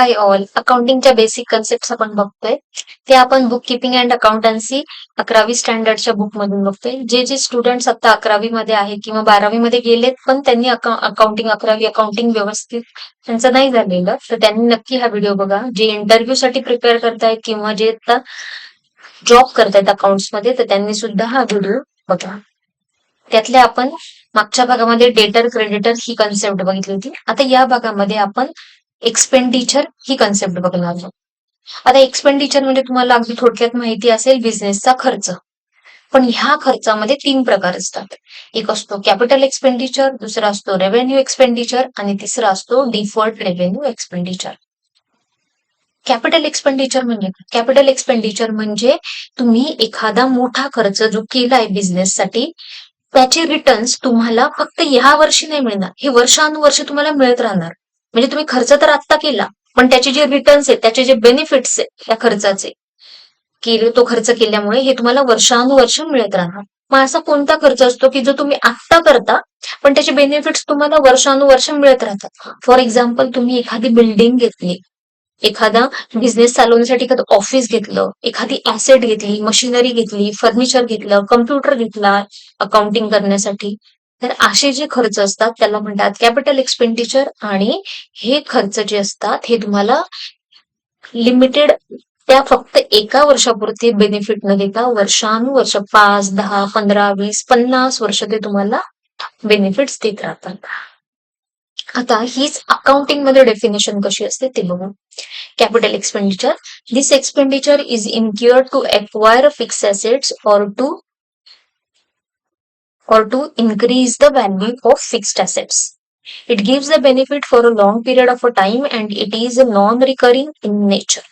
हाय all, अकाउंटिंगच्या basic concept आपण बघतोय. ते आपण बुक किपिंग अँड अकाउंटन्सी 11वी स्टँडर्डच्या बुक मधून बघतोय. जे जे स्टुडंट्स आता 11वी मध्ये आहेत किंवा 12वी मध्ये गेलेत, पण त्यांनी अकाउंटिंग 11वी अकाउंटिंग व्यवस्थित त्यांचं नाही झालेलं, तर त्यांनी नक्की हा व्हिडिओ बघा. जे इंटरव्ह्यू साठी प्रिपेअर करतायत किंवा जे आता जॉब करतायत अकाउंट्स मध्ये, तर त्यांनी सुद्धा हा व्हिडिओ बघा. त्यातल्या आपण मागच्या भागामध्ये डेटर क्रेडिटर ही कन्सेप्ट बघितली होती. आता या भागामध्ये आपण एक्सपेंडिचर ही कन्सेप्ट बघणार आहोत. आता एक्सपेंडिचर म्हणजे तुम्हाला अगदी थोडक्यात माहिती असेल, बिझनेसचा खर्च. पण ह्या खर्चामध्ये 3 प्रकार असतात. एक असतो कॅपिटल एक्सपेंडिचर, दुसरा असतो रेव्हेन्यू एक्सपेंडिचर आणि तिसरा असतो deferred revenue expenditure. Capital expenditure म्हणजे कॅपिटल एक्सपेंडिचर म्हणजे तुम्ही एखादा मोठा खर्च जो केलाय बिझनेससाठी, त्याचे रिटर्न्स तुम्हाला फक्त ह्या वर्षी नाही मिळणार, हे वर्षानुवर्ष तुम्हाला मिळत राहणार. म्हणजे तुम्ही खर्च तर आत्ता केला, पण त्याचे जे रिटर्न्स आहेत, त्याचे जे बेनिफिट्स आहेत त्या खर्चाचे, की तो खर्च केल्यामुळे हे तुम्हाला वर्षानुवर्ष मिळत राहणार. मग असा कोणता खर्च असतो की जो तुम्ही आत्ता करता, पण त्याचे बेनिफिट्स तुम्हाला वर्षानुवर्ष मिळत राहतात. फॉर एक्झाम्पल, तुम्ही एखादी बिल्डिंग घेतली, एखादा बिझनेस चालवण्यासाठी एखादं ऑफिस घेतलं, एखादी ऍसेट घेतली, मशिनरी घेतली, फर्निचर घेतलं, कम्प्युटर घेतला अकाउंटिंग करण्यासाठी, तर असे जे खर्च असतात त्याला म्हणतात कॅपिटल एक्सपेंडिचर. आणि हे खर्च जे असतात हे तुम्हाला लिमिटेड, त्या फक्त एका वर्षापुरते बेनिफिट न देता वर्षानुवर्ष 5, 10, 15, 20, 50 वर्ष ते तुम्हाला बेनिफिट्स देत राहतात. आता हीच अकाउंटिंग मध्ये डेफिनेशन कशी असते ते बघू. Capital expenditure: this expenditure is incurred to acquire fixed assets or to increase the value of fixed assets. It gives the benefit for a long period of a time and it is non-recurring in nature.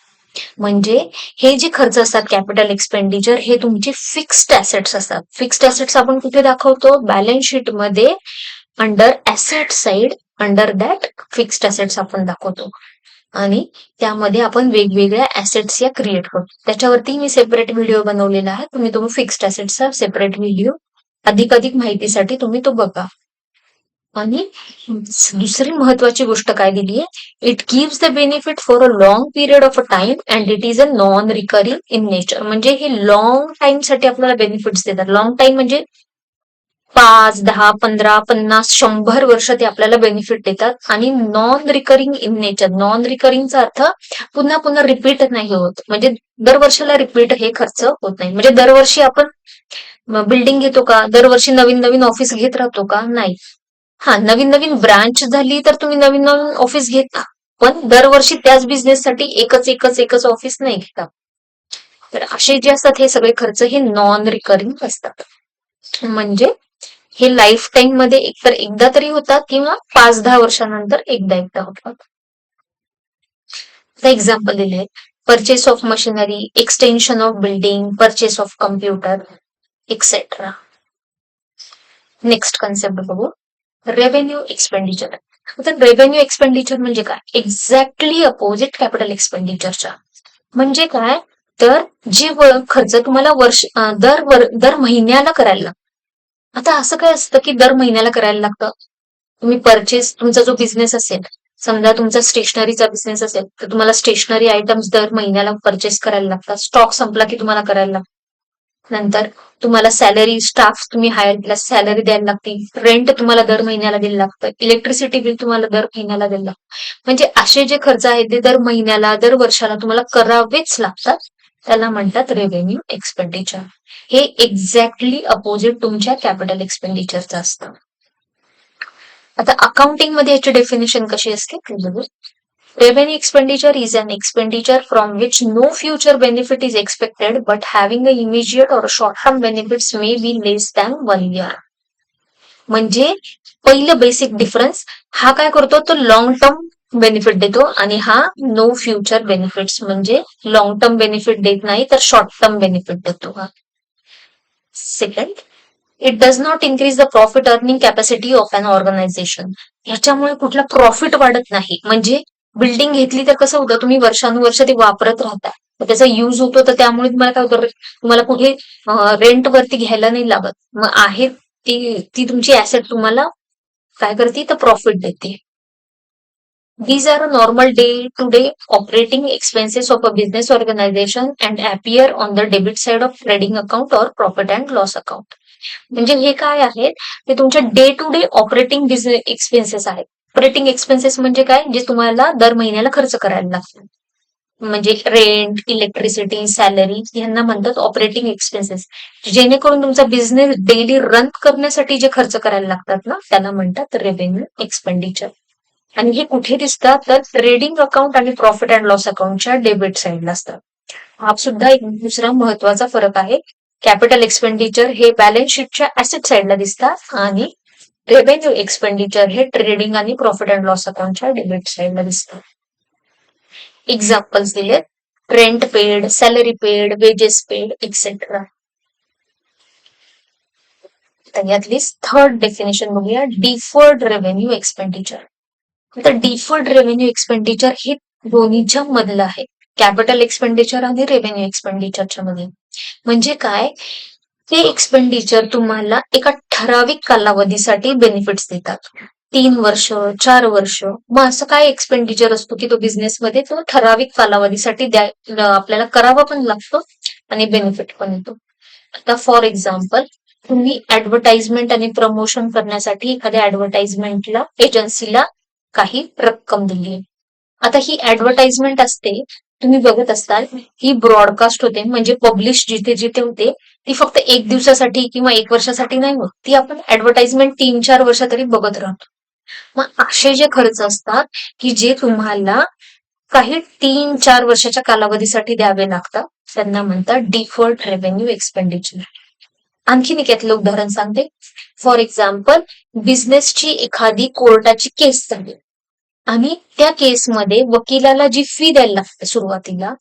म्हणजे हे जे खर्च असतात capital expenditure, हे तुमचे fixed assets असतात. Fixed assets आपण कुठे दाखवतो? बॅलन्स शीट मध्ये under asset side, under that fixed assets आपण दाखवतो. आणि त्यामध्ये आपण वेगवेगळ्या ऍसेट्स या क्रिएट करतो. त्याच्यावरती मी सेपरेट व्हिडिओ बनवलेला आहे, तुम्ही तो फिक्स्ड ऍसेट्सचा सेपरेट व्हिडिओ अधिक माहितीसाठी तुम्ही तो बघा. आणि दुसरी महत्वाची गोष्ट काय दिली आहे? It gives the benefit for a long period of a time and it is a non recurring in nature. म्हणजे हे लॉंग टाइम साठी आपल्याला बेनिफिट्स देतात. लॉंग टाइम म्हणजे 5, 10, 15, 50, 100 वर्ष ते आपल्याला बेनिफिट देतात. आणि non recurring in nature, non रिकरिंगचा अर्थ पुन्हा पुन्हा रिपीट नाही होत. म्हणजे दरवर्षाला रिपीट हे खर्च होत नाही. म्हणजे दरवर्षी आपण बिल्डिंग घेतो का? दरवर्षी नवीन नवीन ऑफिस घेत राहतो का? नाही. हा, नवीन नवीन ब्रांच झाली तर तुम्ही नवीन नवीन ऑफिस घेता, पण दरवर्षी त्याच बिझनेससाठी एकच ऑफिस नाही घेता. तर असे जे असतात हे सगळे खर्च हे नॉन रिकरिंग असतात. म्हणजे हे लाईफ टाईम मध्ये एकतर एकदा तरी होतात किंवा 5-10 वर्षानंतर एकदा होतात. एक्झाम्पल दिले: purchase of machinery, extension of building, purchase of computer, etcetera. Next concept बघू, रेव्हेन्यू एक्सपेंडिचर. तर रेव्हेन्यू एक्सपेंडिचर म्हणजे काय? एक्झॅक्टली अपोजिट कॅपिटल एक्सपेंडिचरच्या. म्हणजे काय? तर जे खर्च तुम्हाला दर महिन्याला करायला लागतं. आता असं काय असतं की दर महिन्याला करायला लागतं? तुम्ही परचेस, तुमचा जो बिझनेस असेल, समजा तुमचा स्टेशनरीचा बिझनेस असेल, तर तुम्हाला स्टेशनरी आयटम्स दर महिन्याला परचेस करायला लागतात. स्टॉक संपला की तुम्हाला करायला लागतं. नंतर तुम्हाला सॅलरी, स्टाफ तुम्ही हायर केला, सॅलरी द्यायला लागते. रेंट तुम्हाला दर महिन्याला द्यायला लागतं. इलेक्ट्रिसिटी बिल तुम्हाला दर महिन्याला द्यायला लागतं. म्हणजे असे जे खर्च आहेत ते दर महिन्याला, दर वर्षाला तुम्हाला करावेच लागतात. त्याला म्हणतात रेव्हेन्यू एक्सपेंडिचर. हे एक्झॅक्टली अपोजिट तुमच्या कॅपिटल एक्सपेंडिचरचं असतं. आता अकाउंटिंग मध्ये याची डेफिनेशन कशी असते ते बघू. Revenue expenditure is an expenditure from which no future benefit is expected, but having a immediate or short-term benefits may be less than 1 year. म्हणजे पहिलं बेसिक डिफरन्स, हा काय करतो? तो लॉंग टर्म बेनिफिट देतो आणि हा नो फ्युचर बेनिफिट्स, म्हणजे लॉंग टर्म बेनिफिट देत नाही तर शॉर्ट टर्म बेनिफिट देतो. हा second, it does not increase the profit earning capacity of an organisation. ह्याच्यामुळे कुठला प्रॉफिट वाढत नाही. म्हणजे बिल्डिंग घेतली तर कसं होतं, तुम्ही वर्षानुवर्ष ते वापरत राहता, त्याचा युज होतो, तर त्यामुळे तुम्हाला काय होतं, तुम्हाला कुठे रेंट वरती घ्यायला नाही लागत. मग आहे ती तुमची ऍसेट तुम्हाला काय करते? तर प्रॉफिट देते. These are a normal day-to-day operating expenses of a business organization and appear on the debit side of trading account or profit and loss account. म्हणजे हे काय आहेत ते तुमच्या day to day operating business expenses आहेत. Operating expenses म्हणजे काय, जे तुम्हाला दर महिन्याला खर्च करायला लागतात. म्हणजे रेंट, इलेक्ट्रिसिटी, सॅलरी यांना म्हणतात ऑपरेटिंग एक्सपेन्सेस. जेणेकरून तुमचा बिझनेस डेली रन करण्यासाठी जे खर्च करायला लागतात ना, त्याला म्हणतात रेव्हेन्यू एक्सपेंडिचर. आणि हे कुठे दिसतात तर ट्रेडिंग अकाउंट आणि प्रॉफिट अँड लॉस अकाउंटच्या डेबिट साईडला असतात. हा सुद्धा एक दुसरा महत्वाचा फरक आहे. कॅपिटल एक्सपेंडिचर हे बॅलन्स शीटच्या ऍसेट साईडला दिसतात आणि रेव्हेन्यू एक्सपेंडिचर हे ट्रेडिंग आणि प्रॉफिट अँड लॉस अकाउंटच्या डेबिट साईडला दिसतात. एक्झाम्पल्स दिलेत: rent paid, salary paid, wedges paid, etcetera. तर यातली थर्ड डेफिनेशन बघूया, डिफर्ड रेव्हेन्यू एक्सपेंडिचर. तर डिफर्ड रेव्हेन्यू एक्सपेंडिचर हे दोन्हीच्या मधलं आहे, कॅपिटल एक्सपेंडिचर आणि रेव्हेन्यू एक्सपेंडिचरच्या मध्ये. म्हणजे काय, ते एक्सपेंडिचर तुम्हाला एका ठराविक कालावधीसाठी बेनिफिट्स देतात. 3 वर्ष, 4 वर्ष, मग असं काय एक्सपेंडिचर असतो की तो बिझनेसमध्ये तो ठराविक कालावधीसाठी आपल्याला करावा पण लागतो आणि बेनिफिट पण येतो. आता फॉर एक्झाम्पल, तुम्ही ऍडव्हर्टाइजमेंट आणि प्रमोशन करण्यासाठी एखाद्या ऍडव्हर्टाइजमेंटला एजन्सीला काही रक्कम दिली. आता ही ऍडव्हर्टाइजमेंट असते, तुम्ही बघत असताल ही ब्रॉडकास्ट होते, म्हणजे पब्लिश जिथे जिथे होते ती फक्त 1 दिवसासाठी किंवा 1 वर्षासाठी नाही होत, ती आपण ऍडव्हर्टाइजमेंट 3-4 वर्ष तरी बघत राहतो. मग असे जे खर्च असतात की जे तुम्हाला काही 3-4 वर्षाच्या कालावधीसाठी द्यावे लागतात, त्यांना म्हणतात डिफर्ड रेव्हेन्यू एक्सपेंडिचर. आणखीन एक यातलं उदाहरण सांगते. फॉर एक्झाम्पल, बिझनेसची एखादी कोर्टाची केस झाली आणि त्या केसमध्ये वकिलाला जी फी द्यायला लागते सुरुवातीला,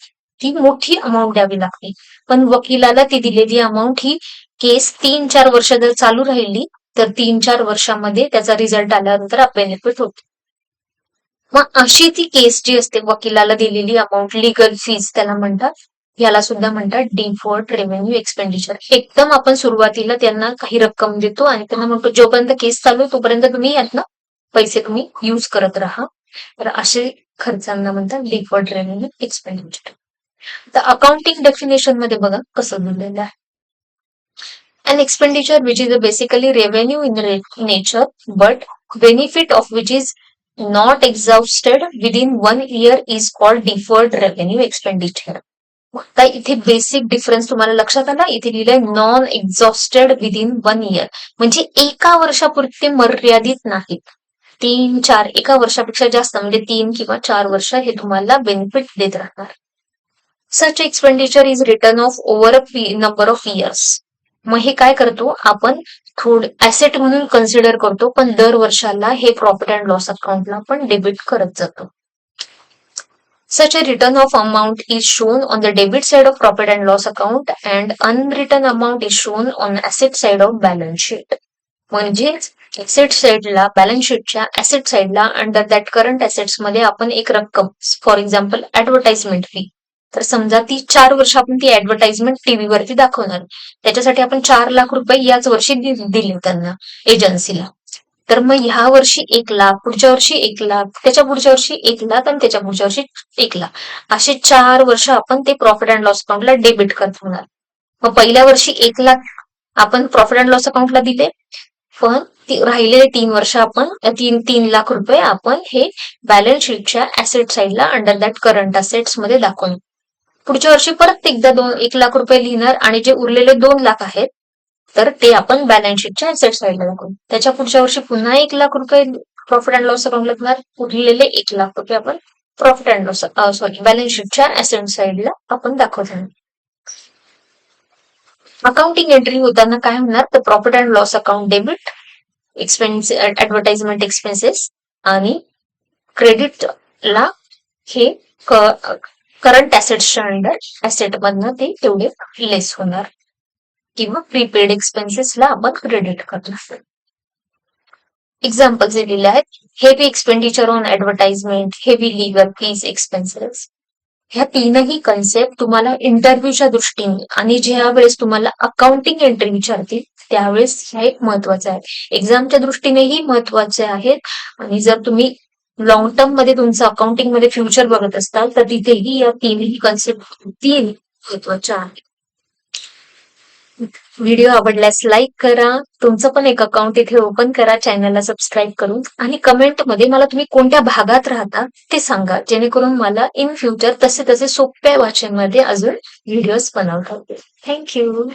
ती मोठी अमाऊंट द्यावी लागते. पण वकिलाला ती दिलेली अमाऊंट ही केस 3-4 वर्ष जर चालू राहिली तर 3-4 वर्षामध्ये त्याचा रिझल्ट आल्यानंतर बेनिफिट होतो. मग अशी ती केस जी असते, वकिलाला दिलेली अमाऊंट, लिगल फीज त्याला म्हणतात, याला सुद्धा म्हणतात डिफर्ड रेव्हेन्यू एक्सपेंडिचर. एकदम आपण सुरुवातीला त्यांना काही रक्कम देतो आणि त्यांना म्हणतो जोपर्यंत केस चालू आहे तोपर्यंत तुम्ही यातनं पैसे तुम्ही युज करत राहा. तर असे खर्चांना म्हणतात डिफर्ड रेव्हेन्यू एक्सपेंडिचर. तर अकाउंटिंग डेफिनेशन मध्ये बघा कसं दिलेलं आहे. An expenditure which is basically revenue in nature, but benefit of which is not exhausted within 1 year is called deferred revenue expenditure. आता इथे बेसिक डिफरन्स तुम्हाला लक्षात आला, इथे लिहिलंय नॉन एक्झॉस्टेड विदिन 1 इयर, म्हणजे एका वर्षापुरते मर्यादित नाहीत. 3-4 एका वर्षापेक्षा जास्त म्हणजे 3 किंवा 4 वर्ष हे तुम्हाला बेनिफिट देत राहणार. Such expenditure is return of over a number of years. मग हे काय करतो आपण, थोडं ऍसेट म्हणून कन्सिडर करतो, पण दर वर्षाला हे प्रॉफिट अँड लॉस अकाउंटला पण डेबिट करत जातो. Such a return of amount is shown on the debit side of profit and loss account and unwritten amount is shown on asset side of balance sheet. म्हणजे asset साइडला, balance शीटच्या asset साइडला under that current assets मध्ये आपण एक रक्कम, for example advertisement fee, तर समजा ती 4 वर्ष आपण ती ऍडव्हर्टाइजमेंट टीव्ही वरती दाखवणार, त्याच्यासाठी आपण 4 लाख रुपये याच वर्षी दिले त्यांना एजन्सीला. तर मग ह्या वर्षी 1 लाख, पुढच्या वर्षी 1 लाख, त्याच्या पुढच्या वर्षी 1 लाख आणि त्याच्या पुढच्या वर्षी 1 लाख, असे 4 वर्ष आपण ते प्रॉफिट अँड लॉस अकाउंटला डेबिट करत होणार. मग पहिल्या वर्षी 1 लाख आपण प्रॉफिट अँड लॉस अकाउंटला दिले, पण राहिलेले 3 वर्ष आपण 3 लाख रुपये आपण हे बॅलन्स शीटच्या ऍसेट साइडला अंडर दॅट करंट असेट्स मध्ये दाखवणार. पुढच्या वर्षी परत एकदा 1 लाख रुपये लिहिणार आणि जे उरलेले 2 लाख आहेत तर ते आपण बॅलन्स शीटच्या ऍसेट साइडला दाखवू. त्याच्या पुढच्या वर्षी पुन्हा 1 लाख रुपये प्रॉफिट अँड लॉस अकाउंटला लिहिणार, उरलेले 1 लाख रुपये आपण प्रॉफिट अँड लॉस बॅलन्स शीटच्या ऍसेट साइडला आपण दाखवतो. अकाउंटिंग एंट्री होताना काय होणार, तर profit and loss account debit, expense advertisement expenses आणि क्रेडिटला हे करंट ऍसेट्सच्या अंडर ऍसेट मधनं ते तेवढे लेस होणार किंवा प्रीपेड एक्सपेन्सेसला आपण क्रेडिट करणार. एक्झाम्पल्स दिलेले आहेत: heavy expenditure on advertisement, heavy legal fees expenses. ह्या तीनही कन्सेप्ट तुम्हाला इंटरव्ह्यूच्या दृष्टीने आणि ज्या वेळेस तुम्हाला अकाउंटिंग एंट्री विचारतील त्यावेळेस ह्या एक महत्वाचे आहे, एक्झामच्या दृष्टीनेही महत्वाचे आहेत. आणि जर तुम्ही लॉंग टर्म मध्ये तुमचं अकाउंटिंग मध्ये फ्युचर बघत असताल तर तिथेही या तीनही कन्सेप्ट तीन महत्वाच्या आहेत. व्हिडिओ आवडल्यास लाईक करा, तुमचं पण एक अकाउंट इथे ओपन करा चॅनलला सबस्क्राईब करून, आणि कमेंटमध्ये मला तुम्ही कोणत्या भागात राहता ते सांगा, जेणेकरून मला इन फ्युचर तसे तसे सोप्या भाषेमध्ये अजून व्हिडिओज बनवता येतील. थँक्यू.